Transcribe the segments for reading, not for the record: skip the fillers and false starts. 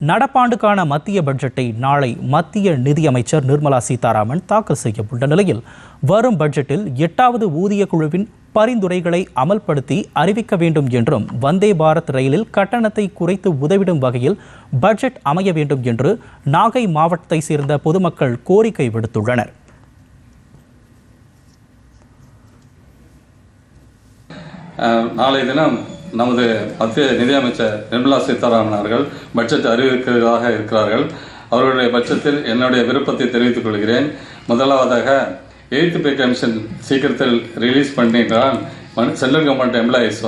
நடப்பாண்டுக்கான மத்திய பட்ஜெட்டை நாளை மத்திய நிதியமைச்சர் நிர்மலா சீதாராமன் தாக்கல் செய்ய உள்ள நிலையில் வரும் பட்ஜெட்டில் 8வது ஊதிய குழுவின் பரிந்துரைகளை அமல்படுத்தி அறிவிக்க வேண்டும் என்றும் வந்தே பாரத் ரயிலில் கட்டணத்தை குறைத்து உதவிடும் வகையில் பட்ஜெட் அமைய வேண்டும் என்று நாகை மாவட்டத்தை சேர்ந்த பொதுமக்கள் கோரிக்கை விடுத்துள்ளனர். நாளை தினம் நமது மத்திய நிதியமைச்சர் நிர்மலா சீதாராமன் அவர்கள் பட்ஜெட் அறிவிக்கிறதாக இருக்கிறார்கள். அவர்களுடைய பட்ஜெட்டில் என்னுடைய விருப்பத்தை தெரிவித்துக் கொள்கிறேன். முதலாவதாக 8th பே கமிஷன் சீக்கிரத்தில் ரிலீஸ் பண்ணினால் சென்ட்ரல் கவர்மெண்ட் எம்ப்ளாயீஸ்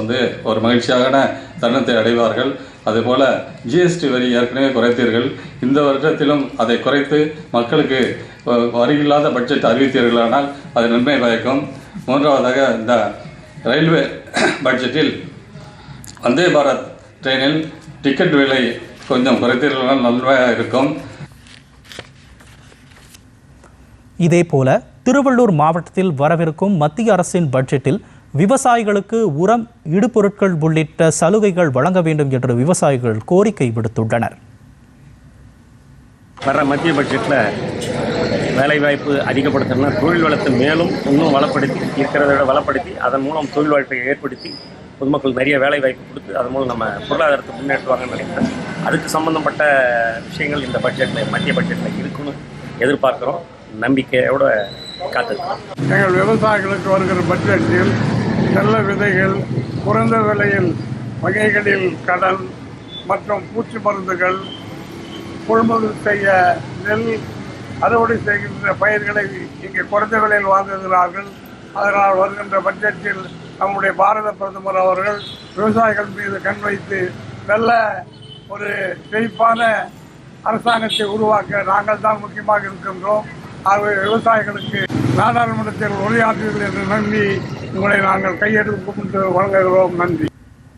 ஒரு மகிழ்ச்சியான தருணத்தை அடைவார்கள். அதுபோல் ஜிஎஸ்டி வரி ஏற்கனவே குறைத்தீர்கள், இந்த வருடத்திலும் அதை குறைத்து மக்களுக்கு வரியில்லாத பட்ஜெட் அறிவித்தீர்களானால் அது நன்மை பயக்கும். மூன்றாவதாக இந்த ரயில்வே பட்ஜெட்டில் வந்தே பாரத் ட்ரெயினில் டிக்கெட் விலை கொஞ்சம் குறைத்தீர்களால் நன்மையாக இருக்கும். இதேபோல திருவள்ளூர் மாவட்டத்தில் வரவிருக்கும் மத்திய அரசின் பட்ஜெட்டில் விவசாயிகளுக்கு உரம், இடுபொருட்கள் உள்ளிட்ட சலுகைகள் வழங்க வேண்டும் என்று விவசாயிகள் கோரிக்கை விடுத்துள்ளனர். வர மத்திய பட்ஜெட்டில் வேலைவாய்ப்பு அதிகப்படுத்தணும்னா தொழில் வளத்தை மேலும் இன்னும் வளப்படுத்தி இருக்கிறத விட வளப்படுத்தி அதன் மூலம் தொழில் வாய்ப்பை ஏற்படுத்தி பொதுமக்கள் நிறைய வேலை வாய்ப்பு கொடுத்து அதன் மூலம் நம்ம பொருளாதாரத்தை முன்னேற்றுவாங்கன்னு நினைக்கிறேன். அதுக்கு சம்பந்தப்பட்ட விஷயங்கள் இந்த பட்ஜெட்டில் மத்திய பட்ஜெட்டில் இருக்குன்னு எதிர்பார்க்குறோம். நம்பிக்கையோட காத்திருக்கோம். எங்கள் விவசாயிகளுக்கு வருகிற பட்ஜெட்டில் நல்ல விதைகள், குறைந்த விலையில் வகைகளில் கடன் மற்றும் பூச்சி மருந்துகள், கொள்முதல் செய்ய நெல் அறுவடை செய்கின்ற பயிர்களை இங்கே குறைந்த விலையில் வாங்குகிறார்கள். அதனால் வருகின்ற பட்ஜெட்டில் நம்முடைய பாரத பிரதமர் அவர்கள் விவசாயிகள் மீது கண் வைத்து நல்ல ஒரு செழிப்பான அரசாங்கத்தை உருவாக்க நாங்கள் தான் முக்கியமாக இருக்கின்றோம். ஆகவே விவசாயிகளுக்கு நாடாளுமன்றத்தில் உரையாற்றுவீர்கள் என்று நம்பி உங்களை நாங்கள் கையெடுத்து வழங்குகிறோம். நன்றி.